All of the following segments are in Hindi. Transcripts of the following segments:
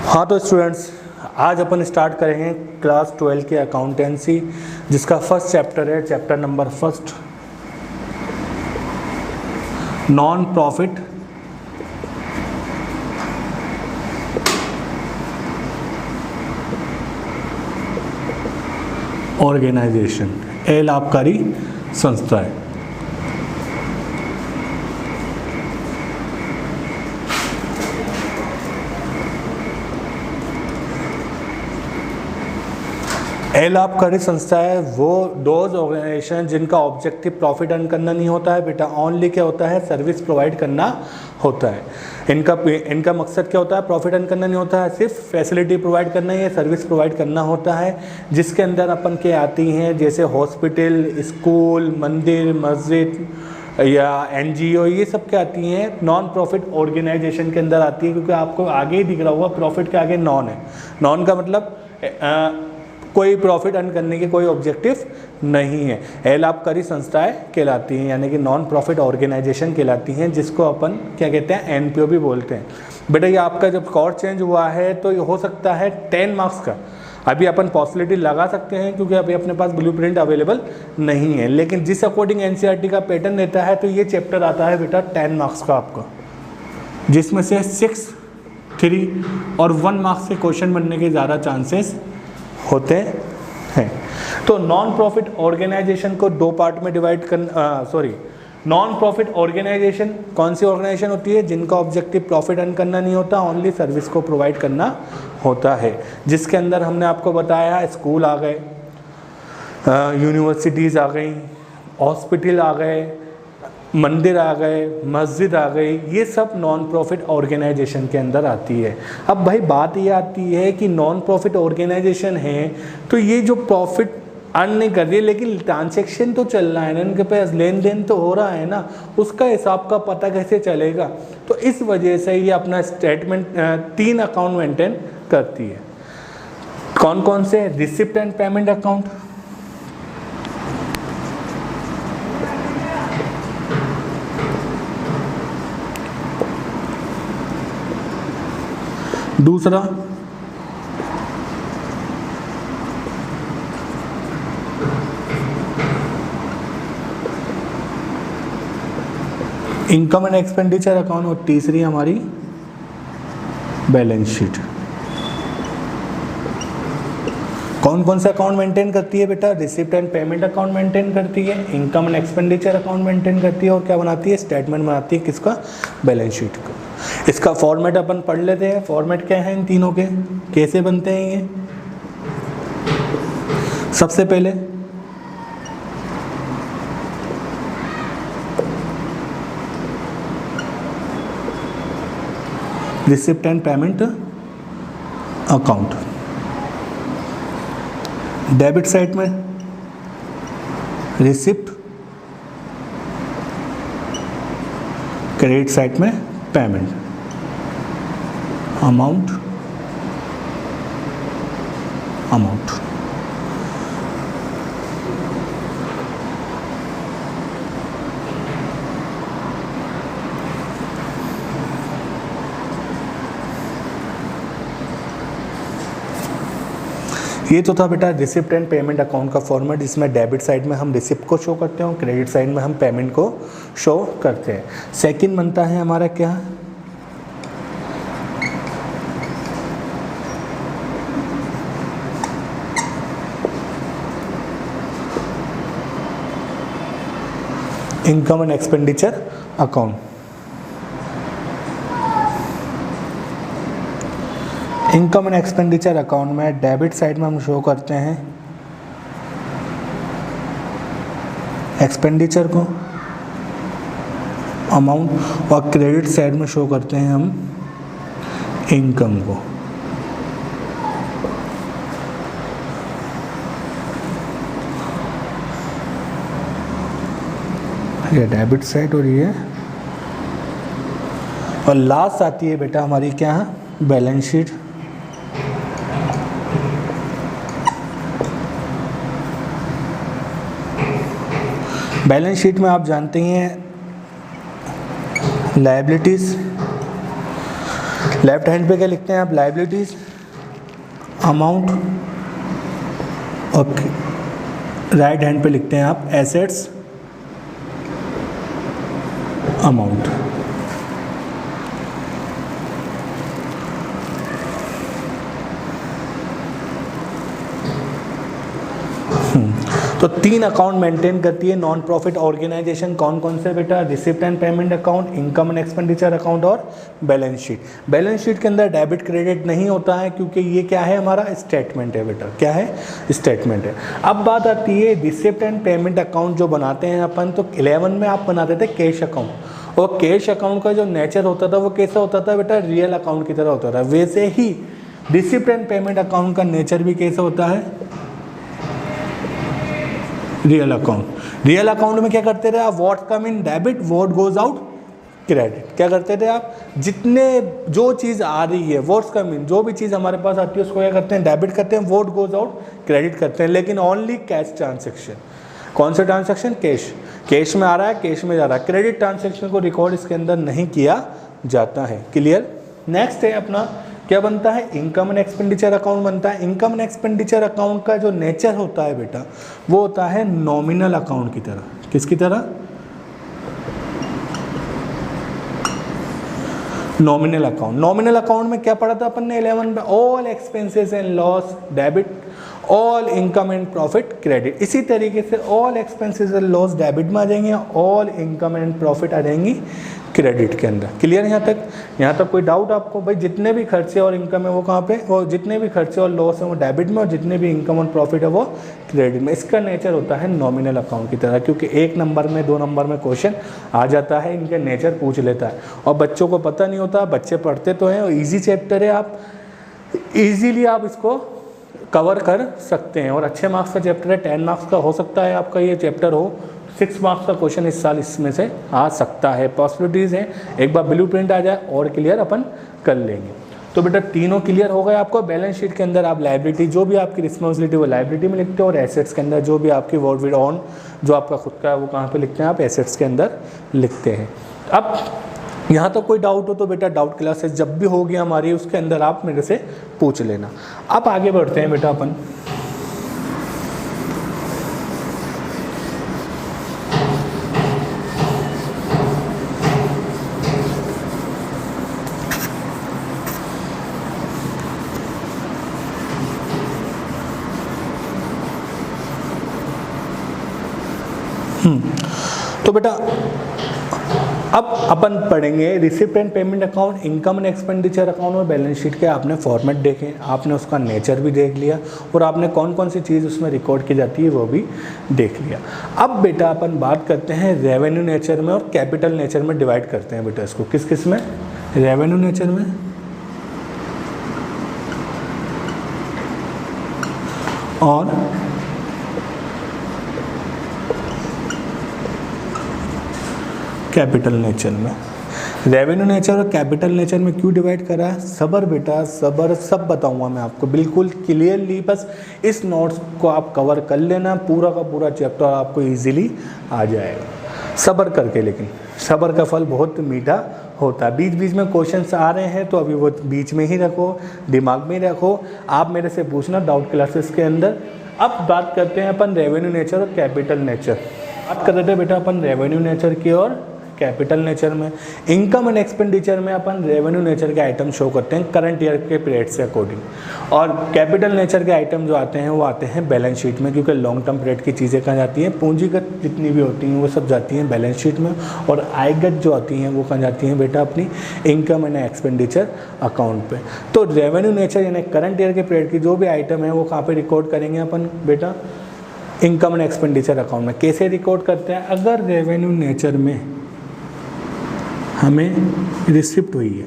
हाँ तो स्टूडेंट्स, आज अपन स्टार्ट करेंगे क्लास 12 की अकाउंटेंसी, जिसका फर्स्ट चैप्टर है chapter number first, non profit organisation, लाभकारी संस्था है। लाभकारी संस्था है वो दोज ऑर्गेनाइजेशन जिनका ऑब्जेक्टिव प्रॉफिट अर्न करना नहीं होता है बेटा, ओनली क्या होता है, सर्विस प्रोवाइड करना होता है। इनका मकसद क्या होता है, प्रॉफिट अर्न करना नहीं होता है, सिर्फ फैसिलिटी प्रोवाइड करना ही है, सर्विस प्रोवाइड करना होता है, जिसके अंदर अपन के आती हैं जैसे हॉस्पिटल, स्कूल, मंदिर, मस्जिद या एनजीओ, ये सब क्या आती हैं, नॉन प्रॉफिट ऑर्गेनाइजेशन के अंदर आती है। क्योंकि आपको आगे ही दिख रहा होगा प्रॉफिट के आगे नॉन है। नॉन का मतलब कोई प्रॉफिट अर्न करने की कोई ऑब्जेक्टिव नहीं है। लाभकारी संस्थाएं कहलाती हैं, यानी कि नॉन प्रॉफिट ऑर्गेनाइजेशन कहलाती हैं, जिसको अपन क्या कहते हैं, एनपीओ भी बोलते हैं। बेटा ये आपका जब कोर्स चेंज हुआ है तो ये हो सकता है 10 मार्क्स का, अभी अपन पॉसिबिलिटी लगा सकते हैं क्योंकि अभी अपने पास ब्लूप्रिंट अवेलेबल नहीं है, लेकिन जिस अकॉर्डिंग एनसीईआरटी का पैटर्न देता है तो ये चैप्टर आता है बेटा 10 मार्क्स का आपका, जिसमें से 6, 3 और 1 मार्क्स के क्वेश्चन बनने के ज़्यादा चांसेस होते हैं। तो नॉन प्रॉफिट ऑर्गेनाइजेशन को दो पार्ट में डिवाइड नॉन प्रॉफिट ऑर्गेनाइजेशन कौन सी ऑर्गेनाइजेशन होती है, जिनका ऑब्जेक्टिव प्रॉफिट अर्न करना नहीं होता, ओनली सर्विस को प्रोवाइड करना होता है, जिसके अंदर हमने आपको बताया स्कूल आ गए, यूनिवर्सिटीज़ आ गई, हॉस्पिटल आ गए, मंदिर आ गए, मस्जिद आ गई, ये सब नॉन प्रॉफिट ऑर्गेनाइजेशन के अंदर आती है। अब भाई बात ये आती है कि नॉन प्रॉफिट ऑर्गेनाइजेशन है तो ये जो प्रॉफिट अर्न नहीं कर रही है लेकिन ट्रांजैक्शन तो चल रहा है ना, इनके पास लेन देन तो हो रहा है ना, उसका हिसाब का पता कैसे चलेगा। तो इस वजह से ये अपना स्टेटमेंट 3 अकाउंट मेंटेन करती है। कौन कौन से, रिसिप्ट एंड पेमेंट अकाउंट, दूसरा इनकम एंड एक्सपेंडिचर अकाउंट और तीसरी हमारी बैलेंस शीट। कौन कौन सा अकाउंट मेंटेन करती है बेटा, receipt and payment account maintain करती है, income and expenditure account maintain करती है, और क्या बनाती है, स्टेटमेंट बनाती है, किसका, बैलेंस शीट का। इसका फॉर्मेट अपन पढ़ लेते हैं। फॉर्मेट क्या है इन तीनों के, कैसे बनते हैं ये। सबसे पहले receipt and payment account, debit side में रिसिप्ट, क्रेडिट साइड में पेमेंट, अमाउंट। ये तो था बेटा रिसिप्ट एंड पेमेंट अकाउंट का फॉर्मेट, जिसमें डेबिट साइड में हम रिसिप्ट को शो करते हैं और क्रेडिट साइड में हम पेमेंट को शो करते हैं। सेकंड बनता है हमारा क्या, income and expenditure account. Income and expenditure account में डेबिट साइड में हम शो करते हैं एक्सपेंडिचर को, अमाउंट, और क्रेडिट साइड में शो करते हैं हम इनकम को। ये डेबिट साइड और ये, और लास्ट आती है बेटा हमारी क्या, बैलेंस शीट। बैलेंस शीट में आप जानते हैं लायबिलिटीज़, लेफ्ट हैंड पे क्या लिखते हैं आप, liabilities amount, okay. Right hand पे लिखते हैं आप एसेट्स अमाउंट। तो 3 अकाउंट मेंटेन करती है नॉन प्रॉफिट ऑर्गेनाइजेशन। कौन कौन से बेटा, receipt and payment account, income and expenditure account और बैलेंस शीट। बैलेंस शीट के अंदर डेबिट क्रेडिट नहीं होता है क्योंकि ये क्या है, हमारा स्टेटमेंट है बेटा। क्या है, स्टेटमेंट है। अब बात आती है रिसिप्ट एंड पेमेंट अकाउंट जो बनाते हैं अपन, तो 11 में आप बनाते थे कैश अकाउंट, और कैश अकाउंट का जो नेचर होता था वो कैसा होता था बेटा, रियल अकाउंट की तरह होता था। वैसे ही रिसिप्ट एंड पेमेंट अकाउंट का नेचर भी कैसा होता है, रियल अकाउंट। रियल अकाउंट में क्या करते थे आप, what come in debit what goes out credit. क्या करते थे आप, जितने जो चीज़ आ रही है व्हाट्स कम इन, जो भी चीज़ हमारे पास आती है उसको क्या करते हैं, डेबिट करते हैं, व्हाट गोज आउट क्रेडिट करते हैं। लेकिन ओनली कैश ट्रांसेक्शन, कौन सा ट्रांसेक्शन, कैश, कैश में आ रहा है, कैश में जा रहा है। क्रेडिट ट्रांसेक्शन को रिकॉर्ड इसके अंदर नहीं किया जाता है। क्लियर। नेक्स्ट है अपना क्या बनता है, इनकम एंड एक्सपेंडिचर अकाउंट बनता है। इनकम एंड एक्सपेंडिचर अकाउंट का जो नेचर होता है बेटा, वो होता है नॉमिनल अकाउंट की तरह। किसकी तरह, नॉमिनल अकाउंट। नॉमिनल अकाउंट में क्या पढ़ा था अपन ने 11 में, all expenses and loss debit, all income and profit credit. इसी तरीके से all expenses and loss debit में आ जाएंगे, ऑल इनकम एंड प्रॉफिट आ जाएंगी क्रेडिट के अंदर। क्लियर यहाँ तक, यहाँ तक कोई डाउट आपको, भाई जितने भी खर्चे और इनकम है वो कहाँ पे, और जितने भी खर्चे और लॉस है वो डेबिट में, और जितने भी इनकम और प्रॉफिट है वो क्रेडिट में। इसका नेचर होता है नॉमिनल अकाउंट की तरह, क्योंकि 1 नंबर में 2 नंबर में क्वेश्चन आ जाता है, इनके नेचर पूछ लेता है और बच्चों को पता नहीं होता। बच्चे पढ़ते तो हैं और ईजी चैप्टर है, आप ईजीली आप इसको कवर कर सकते हैं और अच्छे मार्क्स का चैप्टर है। 10 मार्क्स का हो सकता है आपका ये चैप्टर हो, 6 मार्क्स का क्वेश्चन इस साल इसमें से आ सकता है। पॉसिबिलिटीज़ हैं, एक बार ब्लू प्रिंट आ जाए और क्लियर अपन कर लेंगे। तो बेटा तीनों क्लियर हो गए आपको। बैलेंस शीट के अंदर आप लाइबिलिटी, जो भी आपकी रिस्पॉन्सिबिलिटी वो लाइबिलिटी में लिखते हो, और एसेट्स के अंदर जो भी आपकी वर्ड विद ऑन जो आपका खुद का है वो कहाँ पे लिखते हैं आप, एसेट्स के अंदर लिखते हैं। अब यहाँ तो कोई डाउट हो तो बेटा डाउट क्लासेस जब भी होगी हमारी, उसके अंदर आप मेरे से पूछ लेना। अब आगे बढ़ते हैं बेटा अपन। तो बेटा अब अपन पढ़ेंगे receipt and payment account, income and expenditure account और बैलेंस शीट के आपने फॉर्मेट देखे, आपने उसका नेचर भी देख लिया और आपने कौन कौन सी चीज़ उसमें रिकॉर्ड की जाती है वो भी देख लिया। अब बेटा अपन बात करते हैं रेवेन्यू नेचर में और कैपिटल नेचर में डिवाइड करते हैं बेटा इसको। किस किस में, रेवेन्यू नेचर में और कैपिटल नेचर में। रेवेन्यू नेचर और कैपिटल नेचर में क्यों डिवाइड करा है, सबर बेटा सबर, सब बताऊंगा मैं आपको बिल्कुल क्लियरली। बस इस नोट्स को आप कवर कर लेना, पूरा का पूरा चैप्टर आपको इजीली आ जाएगा सबर करके। लेकिन सबर का फल बहुत मीठा होता है। बीच बीच में क्वेश्चंस आ रहे हैं तो अभी वो बीच में ही रखो, दिमाग में ही रखो, आप मेरे से पूछना डाउट क्लासेस के अंदर। अब बात करते हैं अपन रेवेन्यू नेचर और कैपिटल नेचर। बात कर रहे थे बेटा अपन रेवेन्यू नेचर की और कैपिटल नेचर में। इनकम एंड एक्सपेंडिचर में अपन रेवेन्यू नेचर के आइटम शो करते हैं करंट ईयर के पीरियड से अकॉर्डिंग, और कैपिटल नेचर के आइटम जो आते हैं वो आते हैं बैलेंस शीट में, क्योंकि लॉन्ग टर्म पीरियड की चीज़ें कहाँ जाती हैं, पूंजीगत जितनी भी होती हैं वो सब जाती हैं बैलेंस शीट में, और आयगत जो आती हैं वो कहाँ जाती हैं बेटा अपनी इनकम एंड एक्सपेंडिचर अकाउंट पे। तो रेवेन्यू नेचर यानी करंट ईयर के पीरियड की जो भी आइटम है वो कहाँ पे रिकॉर्ड करेंगे अपन बेटा, इनकम एंड एक्सपेंडिचर अकाउंट में। कैसे रिकॉर्ड करते हैं, अगर रेवेन्यू नेचर में हमें रिसिप्ट हुई है,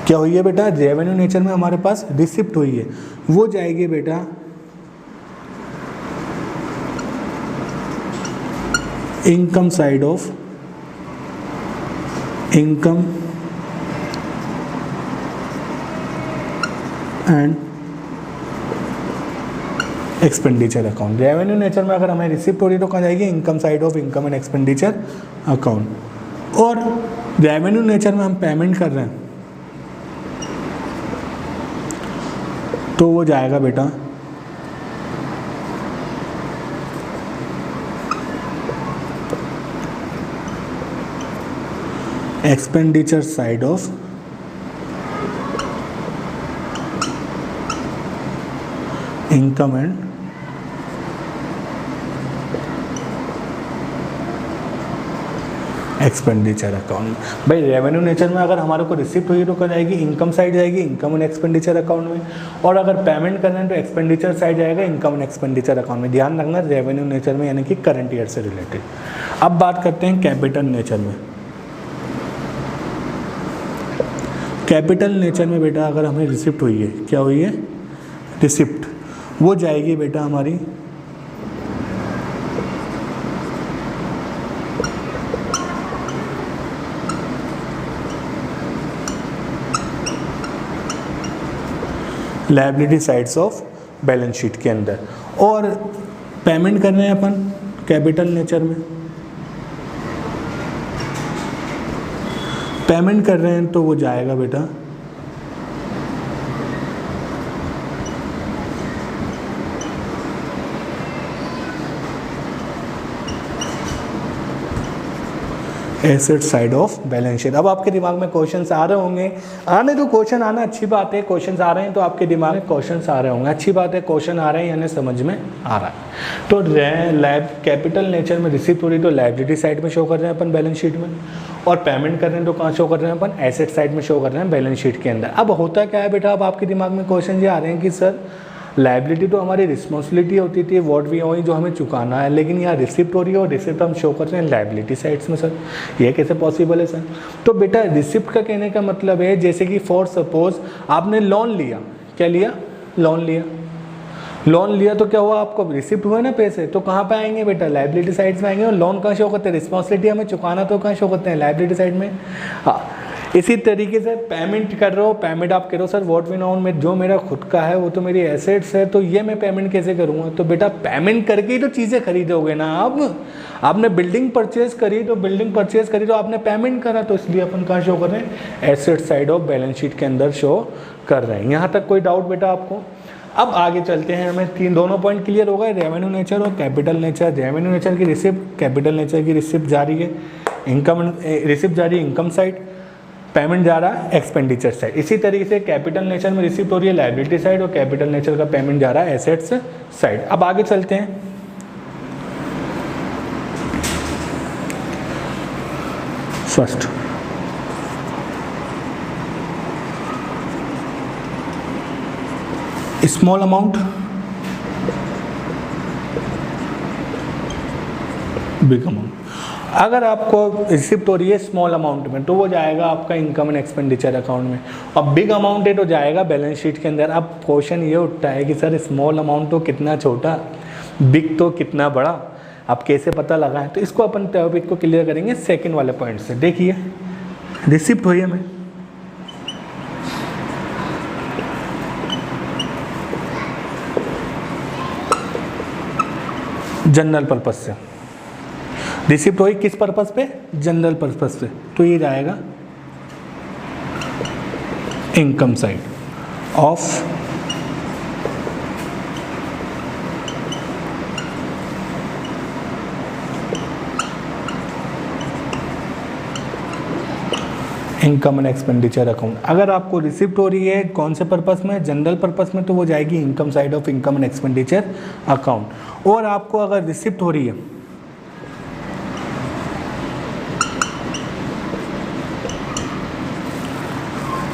क्या हुई है बेटा, रेवेन्यू नेचर में हमारे पास रिसिप्ट हुई है, वो जाएगी बेटा income side of income and expenditure account. Revenue nature में अगर हमें रिसिप्ट हो रही तो कहाँ जाएगी, income side of income and expenditure account. और रेवेन्यू नेचर में हम पेमेंट कर रहे हैं तो वो जाएगा बेटा expenditure side of income and expenditure account में। भाई रेवेन्यू नेचर में अगर हमारे को रिसिप्ट हुई तो कब जाएगी, इनकम साइड जाएगी, इनकम एंड एक्सपेंडिचर अकाउंट में। और अगर पेमेंट करना है तो एक्सपेंडिचर साइड जाएगा, इनकम एंड एक्सपेंडिचर अकाउंट में। ध्यान रखना रेवेन्यू नेचर में यानी कि करंट ईयर से रिलेटेड। अब बात करते हैं कैपिटल नेचर में। कैपिटल नेचर में बेटा अगर हमें रिसिप्ट हुई है, क्या हुई है, रिसिप्ट, वो जाएगी बेटा हमारी liability sides of balance sheet के अंदर। और पेमेंट कर रहे हैं अपन कैपिटल नेचर में, पेमेंट कर रहे हैं तो वो जाएगा बेटा asset side of balance sheet. अब आपके दिमाग में क्वेश्चंस आ रहे होंगे, आने तो क्वेश्चन आना अच्छी बात है, क्वेश्चंस आ रहे हैं तो आपके दिमाग में क्वेश्चंस आ रहे होंगे, अच्छी बात है, क्वेश्चन आ रहे हैं यानी समझ में आ रहा है। तो कैपिटल नेचर में रिसिप्ट हो रही तो लायबिलिटी साइड में शो कर रहे हैं अपन बैलेंस शीट में, और पेमेंट कर रहे हैं तो कहाँ शो कर रहे हैं अपन, एसेट साइड में शो कर रहे हैं बैलेंस शीट के अंदर। अब होता क्या है बेटा, अब आपके दिमाग में क्वेश्चन ये आ रहे हैं कि सर लायबिलिटी तो हमारी रिस्पॉन्सिबिलिटी होती थी, व्हाट वी ओइंग जो हमें चुकाना है, लेकिन यहाँ रिसिप्ट हो रही है और रिसिप्ट हम शो कर रहे हैं लायबिलिटी साइड्स में। सर ये कैसे पॉसिबल है सर? तो बेटा रिसिप्ट का कहने का मतलब है जैसे कि फॉर सपोज आपने लोन लिया, क्या लिया, लोन लिया, लोन लिया तो क्या हुआ, आपको रिसिप्ट हुए ना पैसे, तो कहाँ पे आएंगे बेटा, लायबिलिटी साइड्स में आएंगे। और लोन कहाँ शो करते हैं, रिस्पॉन्सिबिलिटी हमें चुकाना तो कहाँ शो करते हैं, लायबिलिटी साइड में। हाँ, इसी तरीके से पेमेंट कर रहे हो, पेमेंट आप करो सर व्हाट वी नो में, जो मेरा खुद का है वो तो मेरी एसेट्स है, तो ये मैं पेमेंट कैसे करूँगा? तो बेटा पेमेंट करके ही तो चीज़ें खरीदोगे ना आप। आपने बिल्डिंग परचेज करी तो आपने पेमेंट करा, तो इसलिए अपन कहाँ शो कर रहे हैं, asset side of balance sheet के अंदर शो कर रहे हैं। यहाँ तक कोई डाउट बेटा आपको? अब आगे चलते हैं, हमें दोनों पॉइंट क्लियर हो गए, रेवेन्यू नेचर और कैपिटल नेचर। रेवेन्यू नेचर की रिसिप्ट, कैपिटल नेचर की रिसिप्ट जारी है, इनकम रिसिप्ट जारी है इनकम साइड, पेमेंट जा रहा है एक्सपेंडिचर साइड। इसी तरीके से कैपिटल नेचर में रिसिप्ट हो रही है लायबिलिटी साइड, और कैपिटल नेचर का पेमेंट जा रहा है एसेट्स साइड। अब आगे चलते हैं, first small amount, big amount. अगर आपको रिसिप्ट हो रही है स्मॉल अमाउंट में तो वो जाएगा आपका इनकम एंड एक्सपेंडिचर अकाउंट में, और बिग अमाउंट है तो जाएगा बैलेंस शीट के अंदर। अब क्वेश्चन ये उठता है कि सर स्मॉल अमाउंट तो कितना छोटा, बिग तो कितना बड़ा, आप कैसे पता लगाएं? तो इसको अपन टॉपिक को क्लियर करेंगे सेकंड वाले पॉइंट से। देखिए रिसिप्ट हुई हमें, जनरल पर्पस से रिसिप्ट हुई, किस पर्पस पे, जनरल पर्पस पे, तो ये जाएगा income side of income and expenditure account. अगर आपको रिसिप्ट हो रही है कौन से पर्पस में, जनरल पर्पस में, तो वो जाएगी income side of income and expenditure account. और आपको अगर रिसिप्ट हो रही है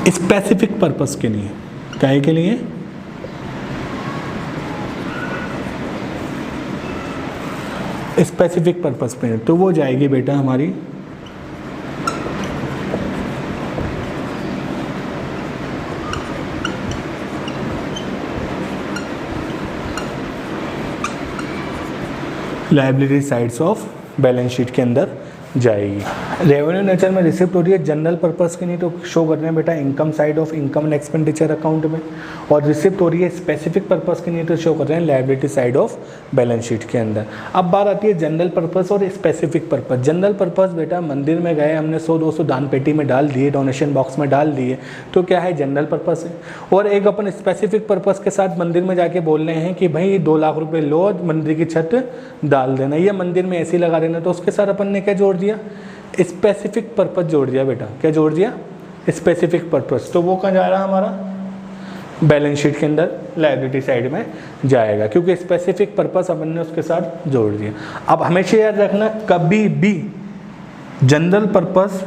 स्पेसिफिक पर्पस के लिए, काहे के लिए, स्पेसिफिक पर्पस पे, तो वो जाएगी बेटा हमारी liability sides of balance sheet के अंदर जाएगी। रेवेन्यू नेचर में रिसिप्ट हो रही है जनरल पर्पस के नहीं तो शो कर रहे हैं बेटा income side of income and expenditure account में, और रिसिप्ट हो रही है स्पेसिफिक पर्पस के नहीं तो शो कर रहे हैं liability side of balance sheet के अंदर। अब बात आती है जनरल पर्पस और स्पेसिफिक पर्पस। जनरल पर्पस बेटा मंदिर में गए हमने 100-200 दान पेटी में डाल दिए, डोनेशन बॉक्स में डाल दिए, तो क्या है जनरल पर्पस है। और एक अपन स्पेसिफिक पर्पस के साथ मंदिर में जाके बोल रहे हैं कि भाई 2 लाख रुपए लो, मंदिर की छत डाल देना या मंदिर में ऐसी लगा देना, तो उसके साथ अपन ने क्या जोड़ दिया, स्पेसिफिक पर्पस जोड़ दिया बेटा। क्या जोड़ दिया, स्पेसिफिक पर्पस। तो वो कहाँ जा रहा है हमारा, बैलेंस शीट के अंदर लायबिलिटी साइड में जाएगा, क्योंकि स्पेसिफिक पर्पस अपन ने उसके साथ जोड़ दिया। अब हमेशा याद रखना कभी भी जनरल पर्पस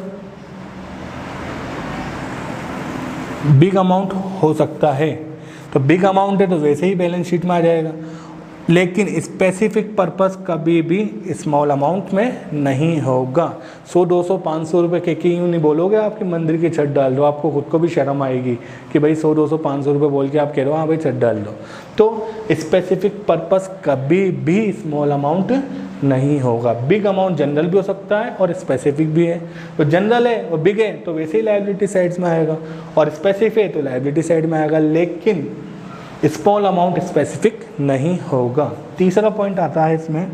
बिग अमाउंट हो सकता है, तो बिग अमाउंट है तो वैसे ही बैलेंस शीट में आ जाएगा, लेकिन स्पेसिफिक पर्पस कभी भी स्मॉल अमाउंट में नहीं होगा। 100-200 500 रुपये के यूँ नहीं बोलोगे आपके मंदिर की छत डाल दो, आपको खुद को भी शर्म आएगी कि भाई 100-200 500 रुपये बोल के आप कह रहे हो हाँ भाई छत डाल दो। तो स्पेसिफिक पर्पस कभी भी स्मॉल अमाउंट नहीं होगा। बिग अमाउंट जनरल भी हो सकता है और स्पेसिफिक भी है, तो जनरल है और बिग है तो वैसे ही लायबिलिटी साइड्स में आएगा, और स्पेसिफिक है तो लायबिलिटी साइड में आएगा, लेकिन स्मॉल अमाउंट स्पेसिफिक नहीं होगा। तीसरा पॉइंट आता है इसमें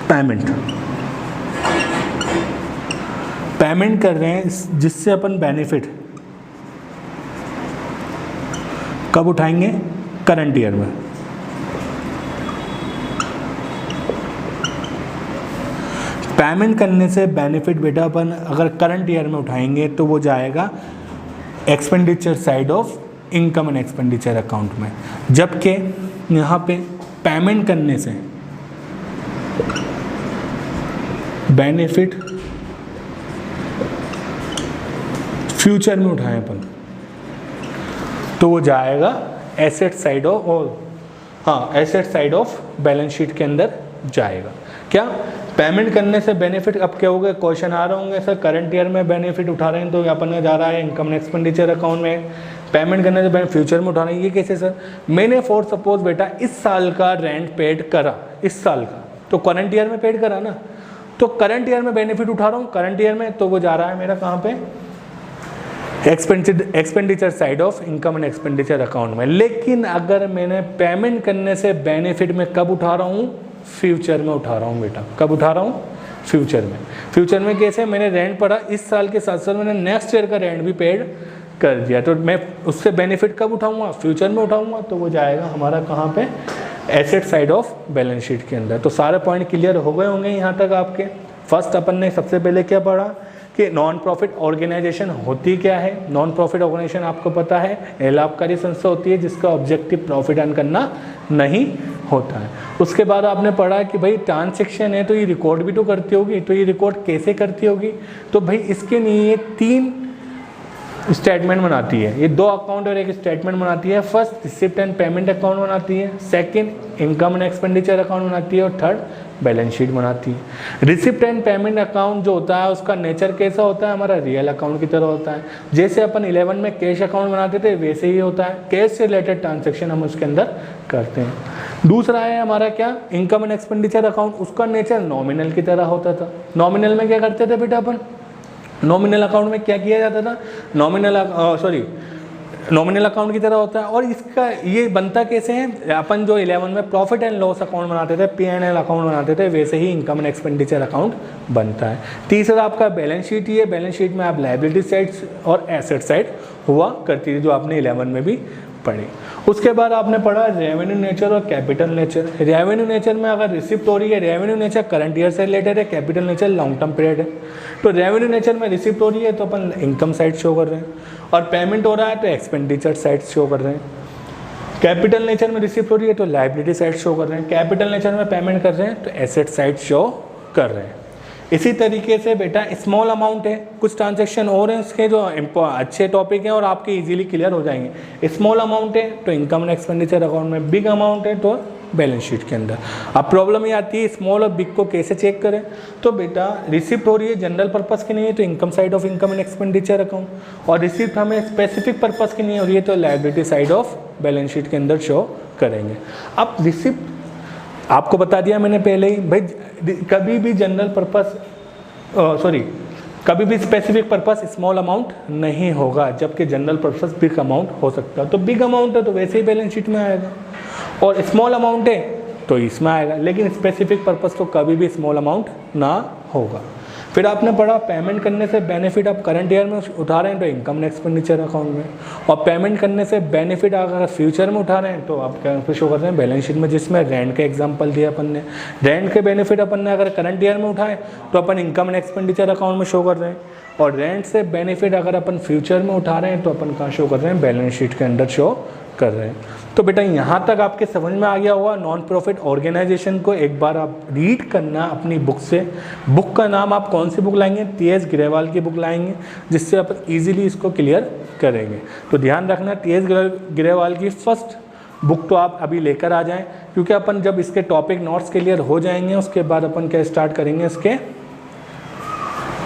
पेमेंट। पेमेंट कर रहे हैं जिससे अपन बेनिफिट कब उठाएंगे, करंट ईयर में। पेमेंट करने से बेनिफिट बेटा अपन अगर करंट ईयर में उठाएंगे तो वो जाएगा expenditure side of income and expenditure account में, जबकि यहाँ पे पेमेंट करने से बेनिफिट फ्यूचर में उठाएं अपन तो वो जाएगा एसेट साइड ऑफ, और asset side of balance sheet के अंदर जाएगा। क्या पेमेंट करने से बेनिफिट, अब क्या होगा, क्वेश्चन आ रहे होंगे सर करंट ईयर में बेनिफिट उठा रहे हैं तो अपन जा रहा है इनकम एंड एक्सपेंडिचर अकाउंट में, पेमेंट करने से फ्यूचर में उठा रहे हैं, ये कैसे सर। मैंने फॉर सपोज बेटा इस साल का रेंट पेड करा, इस साल का तो करंट ईयर में पेड करा ना, तो करंट ईयर में बेनिफिट उठा रहा हूँ करंट ईयर में, तो वो जा रहा है मेरा कहाँ पे, expenditure side of income and expenditure account में। लेकिन अगर मैंने पेमेंट करने से बेनिफिट में कब उठा रहा हूँ, फ्यूचर में उठा रहा हूँ बेटा। कब उठा रहा हूँ, फ्यूचर में। फ्यूचर में कैसे, मैंने रेंट पड़ा इस साल के साथ साथ मैंने नेक्स्ट ईयर का रेंट भी पेड कर दिया, तो मैं उससे बेनिफिट कब उठाऊंगा, फ्यूचर में उठाऊंगा, तो वो जाएगा हमारा कहाँ पे, asset side of balance sheet के अंदर। तो सारे पॉइंट क्लियर हो गए होंगे यहाँ तक आपके। फर्स्ट अपन ने सबसे पहले क्या पढ़ा कि नॉन प्रॉफिट ऑर्गेनाइजेशन होती क्या है। नॉन प्रॉफिट ऑर्गेनाइजेशन आपको पता है लाभकारी संस्था होती है जिसका ऑब्जेक्टिव प्रॉफिट अर्न करना नहीं होता है। उसके बाद आपने पढ़ा कि भाई ट्रांजैक्शन है तो ये रिकॉर्ड भी तो करती होगी, तो ये रिकॉर्ड कैसे करती होगी, तो भाई इसके लिए 3 स्टेटमेंट बनाती है, ये 2 अकाउंट और एक स्टेटमेंट बनाती है। First receipt and payment account बनाती है, second income and expenditure account बनाती है, और थर्ड बैलेंस शीट बनाती है। रिसिप्ट एंड पेमेंट अकाउंट जो होता है उसका नेचर कैसा होता है, हमारा रियल अकाउंट की तरह होता है। जैसे अपन 11 में कैश अकाउंट बनाते थे वैसे ही होता है, कैश से रिलेटेड ट्रांजेक्शन हम उसके अंदर करते हैं। दूसरा है हमारा क्या, इनकम एंड एक्सपेंडिचर अकाउंट, उसका नेचर नॉमिनल की तरह होता था। नॉमिनल में क्या करते थे बेटा अपन, नॉमिनल अकाउंट में क्या किया जाता था, नॉमिनल अकाउंट की तरह होता है। और इसका ये बनता कैसे है, अपन जो 11 में प्रॉफिट एंड लॉस अकाउंट बनाते थे, P&L अकाउंट बनाते थे, वैसे ही इनकम एंड एक्सपेंडिचर अकाउंट बनता है। तीसरा आपका बैलेंस शीट ही है, बैलेंस शीट में आप लायबिलिटी साइड और एसेट साइड हुआ करती थी जो आपने 11 में भी पढ़ी। उसके बाद आपने पढ़ा रेवेन्यू नेचर और कैपिटल नेचर। रेवेन्यू नेचर में अगर रिसिप्ट हो रही है, रेवेन्यू नेचर करंट ईयर से रिलेटेड है, capital nature long term period है। तो रेवेन्यू नेचर में रिसिप्ट हो रही है तो अपन इनकम साइड शो कर रहे हैं, और पेमेंट हो रहा है तो एक्सपेंडिचर साइड शो कर रहे हैं। कैपिटल नेचर में रिसिप्ट हो रही है तो लायबिलिटी साइड शो कर रहे हैं, कैपिटल नेचर में पेमेंट कर रहे हैं तो एसेट साइड शो कर रहे हैं। इसी तरीके से बेटा स्मॉल अमाउंट है, कुछ ट्रांजैक्शन और हैं इसके जो अच्छे टॉपिक हैं और आपके इजीली क्लियर हो जाएंगे। स्मॉल अमाउंट है तो इनकम एंड एक्सपेंडिचर अकाउंट में, बिग अमाउंट है तो बैलेंस शीट के अंदर। अब प्रॉब्लम ये आती है स्मॉल और बिग को कैसे चेक करें, तो बेटा रिसिप्ट हो रही है जनरल पर्पस की नहीं है तो income side of income and expenditure account, और रिसिप्ट हमें स्पेसिफिक पर्पस की नहीं हो रही है तो liability side of balance sheet के अंदर शो करेंगे। अब रिसिप्ट आपको बता दिया मैंने पहले ही, भाई कभी भी जनरल पर्पस सॉरी, कभी भी स्पेसिफिक पर्पस स्मॉल अमाउंट नहीं होगा, जबकि जनरल पर्पस बिग अमाउंट हो सकता है। तो बिग अमाउंट है तो वैसे ही बैलेंस शीट में आएगा, और स्मॉल अमाउंट है तो इसमें आएगा, लेकिन स्पेसिफिक पर्पस तो कभी भी स्मॉल अमाउंट ना होगा। फिर आपने पढ़ा पेमेंट करने से बेनिफिट आप करंट ईयर में उठा रहे हैं तो इनकम एंड एक्सपेंडिचर अकाउंट में, और पेमेंट करने से बेनिफिट अगर फ्यूचर में उठा रहे हैं तो आप क्या शो कर रहे हैं बैलेंस शीट में, जिसमें रेंट का एग्जांपल दिया अपन ने। रेंट के बेनिफिट अपन ने अगर करंट ईयर में उठाए तो अपन इनकम एंड एक्सपेंडिचर अकाउंट में शो कर रहे हैं, और रेंट से बेनिफिट अगर अपन फ्यूचर में उठा रहे हैं तो अपन कहाँ शो कर रहे हैं, बैलेंस शीट के अंदर शो कर रहे हैं। तो बेटा यहाँ तक आपके समझ में आ गया होगा। नॉन प्रॉफिट ऑर्गेनाइजेशन को एक बार आप रीड करना अपनी बुक से। बुक का नाम आप कौन सी बुक लाएंगे, टी.एस. गिरेवाल की बुक लाएंगे, जिससे आप इजीली इसको क्लियर करेंगे। तो ध्यान रखना टी.एस. गिरेवाल की फर्स्ट बुक तो आप अभी लेकर आ जाएं, क्योंकि अपन जब इसके टॉपिक नोट्स क्लियर हो जाएंगे उसके बाद अपन क्या स्टार्ट करेंगे, इसके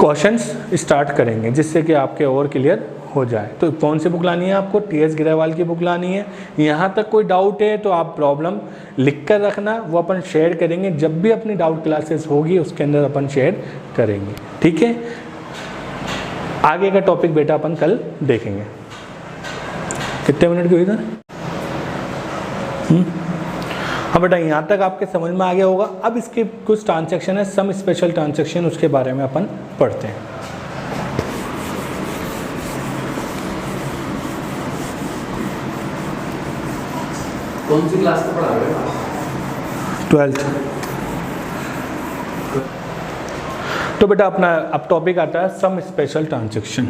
क्वेश्चंस स्टार्ट करेंगे, जिससे कि आपके और क्लियर हो जाए। तो कौन सी बुक लानी है आपको, टी.एस. गिरेवाल की बुक लानी है। यहाँ तक कोई डाउट है तो आप प्रॉब्लम लिख कर रखना, वो अपन शेयर करेंगे जब भी अपनी डाउट क्लासेस होगी उसके अंदर अपन शेयर करेंगे, ठीक है। आगे का टॉपिक बेटा अपन कल देखेंगे। कितने मिनट की हुई था? हाँ बेटा, यहाँ तक आपके समझ में आ गया होगा। अब इसके कुछ ट्रांजैक्शन है, सम स्पेशल ट्रांजैक्शन, उसके बारे में अपन पढ़ते हैं। कौन सी क्लास का पढ़ा रहे हो? 12th। तो बेटा अपना अब टॉपिक आता है some special transaction.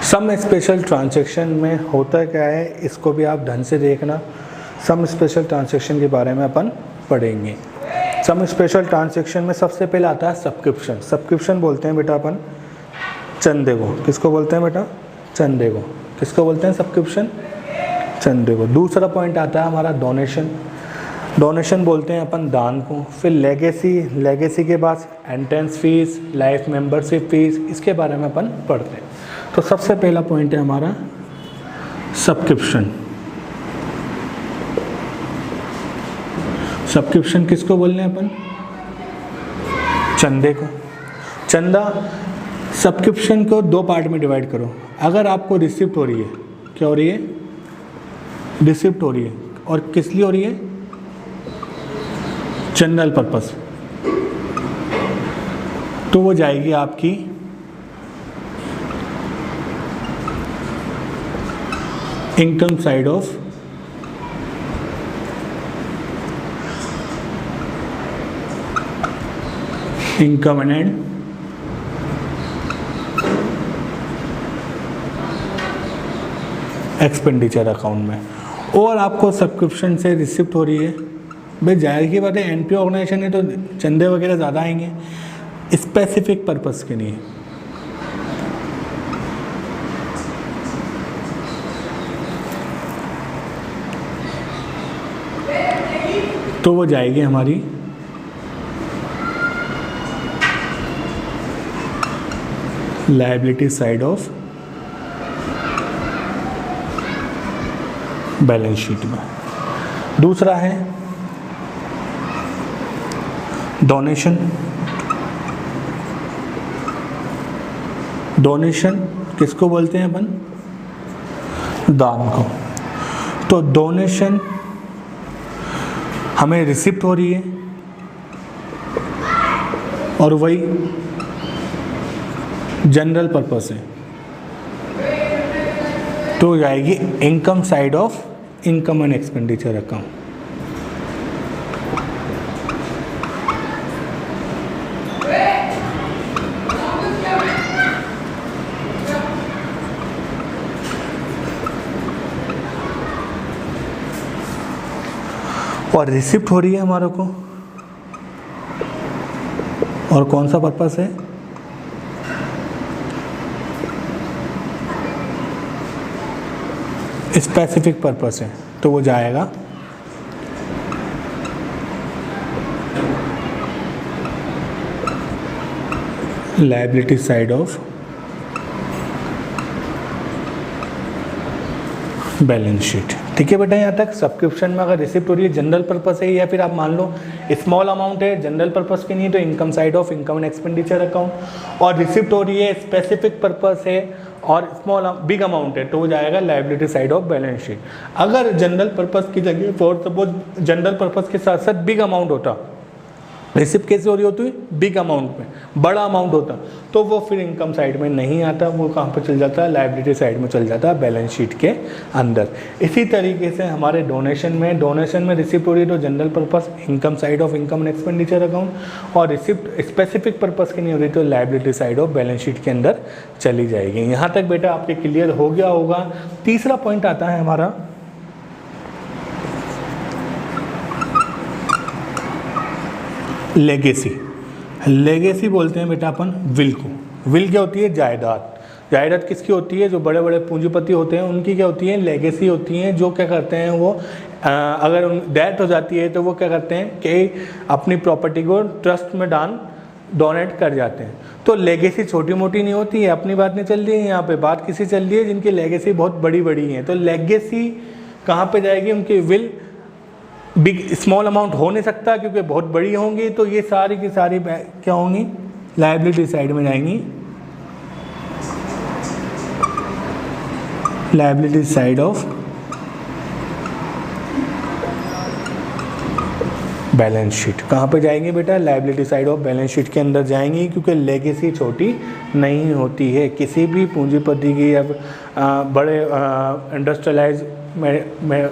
Some special transaction में होता क्या है, इसको भी आप ढंग से देखना। सम स्पेशल ट्रांजैक्शन के बारे में अपन पढ़ेंगे। सम स्पेशल ट्रांजैक्शन में सबसे पहले आता है सब्सक्रिप्शन। सब्सक्रिप्शन बोलते हैं बेटा अपन चंदे को। किसको बोलते हैं बेटा? चंदे को। किसको बोलते हैं सब्सक्रिप्शन? चंदे को। दूसरा पॉइंट आता है हमारा डोनेशन। डोनेशन बोलते हैं अपन दान को। फिर लेगेसी, लेगेसी के बाद entrance fees, life membership fees, इसके बारे में अपन पढ़ते हैं। तो सबसे पहला पॉइंट है हमारा सब्सक्रिप्शन। सब्सक्रिप्शन किसको बोलने हैं अपन? चंदे को। चंदा सब्सक्रिप्शन को दो पार्ट में डिवाइड करो। अगर आपको रिसिप्ट हो रही है, क्या हो रही है? रिसिप्ट हो रही है, और किस लिए हो रही है? जनरल पर्पस, तो वो जाएगी आपकी income side of income and expenditure account में। और आपको सब्सक्रिप्शन से रिसिप्ट हो रही है, भाई जाहिर की बात है एनपीओ ऑर्गेनाइजेशन है तो चंदे वगैरह ज़्यादा आएंगे, स्पेसिफिक पर्पस के लिए। तो वो जाएगी हमारी liability side of balance sheet में। दूसरा है डोनेशन। डोनेशन किसको बोलते हैं अपन? दान को। तो डोनेशन हमें रिसिप्ट हो रही है और वही जनरल पर्पस है, तो जाएगी income side of income and expenditure account. और रिसिप्ट हो रही है हमारे को, और कौन सा पर्पस है? स्पेसिफिक पर्पस है, तो वो जाएगा liability side of balance sheet. ठीक है बेटा, यहाँ तक सब्सक्रिप्शन में अगर रिसिप्ट हो रही है जनरल पर्पस है, या फिर आप मान लो स्मॉल अमाउंट है जनरल पर्पस की नहीं तो income side of income and expenditure account, और रिसिप्ट हो रही है स्पेसिफिक पर्पस है और बिग अमाउंट है तो वो जाएगा liability side of balance sheet. अगर जनरल पर्पस की जगह फॉर सपोज जनरल पर्पस के साथ साथ बिग अमाउंट होता, रिसिप्ट कैसे हो रही होती है बिग अमाउंट में, बड़ा अमाउंट होता, तो वो फिर इनकम साइड में नहीं आता, वो कहाँ पर चल जाता है लायबिलिटी साइड में चल जाता है बैलेंस शीट के अंदर। इसी तरीके से हमारे डोनेशन में रिसिप्ट हो रही है तो general purpose income side of income and expenditure account, और रिसिप्ट स्पेसिफिक पर्पस की नहीं हो रही तो liability side of balance sheet के अंदर चली जाएगी। यहाँ तक बेटा आपके क्लियर हो गया होगा। तीसरा पॉइंट आता है हमारा लेगेसी बोलते हैं बेटा अपन विल को। विल क्या होती है? जायदाद किसकी होती है? जो बड़े बड़े पूंजीपति होते हैं उनकी क्या होती है? लेगेसी होती हैं, जो क्या करते हैं वो अगर डेथ हो जाती है तो वो क्या करते हैं कि अपनी प्रॉपर्टी को ट्रस्ट में डोनेट कर जाते हैं। तो लेगेसी छोटी मोटी नहीं होती है, अपनी बात नहीं चल रही है, यहाँ पे बात किसी चल रही है जिनकी लेगेसी बहुत बड़ी बड़ी है। तो लेगेसी कहाँ पे जाएगी? उनकी विल बिग स्मॉल अमाउंट हो नहीं सकता क्योंकि बहुत बड़ी होंगी, तो ये सारी की सारी क्या होंगी? लायबिलिटी साइड में जाएंगी, liability side of balance sheet. कहाँ पे जाएंगे बेटा? Liability side of balance sheet के अंदर जाएंगी, क्योंकि लेगेसी छोटी नहीं होती है किसी भी पूंजीपति की या बड़े इंडस्ट्रियलाइज में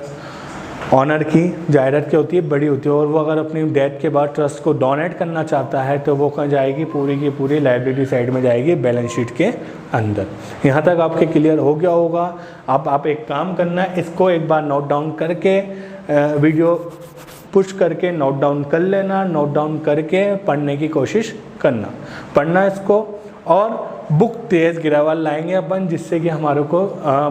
ऑनर की जायदाद क्या होती है? बड़ी होती है, और वो अगर अपनी डेथ के बाद ट्रस्ट को डोनेट करना चाहता है तो वो कहाँ जाएगी? पूरी की पूरी लायबिलिटी साइड में जाएगी बैलेंस शीट के अंदर। यहाँ तक आपके क्लियर हो गया होगा। अब आप एक काम करना है, इसको एक बार नोट डाउन करके वीडियो पुश करके नोट डाउन कर लेना, नोट डाउन करके पढ़ने की कोशिश पढ़ना इसको। और बुक टी.एस. गिरेवाल लाएंगे अपन, जिससे कि हमारे को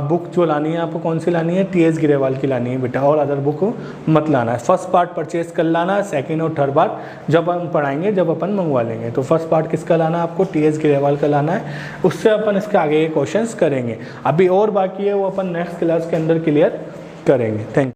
बुक जो लानी है आपको कौन सी लानी है? टी.एस. गिरेवाल की लानी है बेटा, और अदर बुक मत लाना है। फर्स्ट पार्ट परचेज कर लाना है, सेकंड और थर्ड पार्ट जब हम पढ़ाएंगे जब अपन मंगवा लेंगे। तो फर्स्ट पार्ट किसका लाना है आपको? टी.एस. गिरेवाल का लाना है, उससे अपन इसके आगे के क्वेश्चंस करेंगे। अभी और बाकी है वो अपन नेक्स्ट क्लास के अंदर क्लियर करेंगे। Thank you.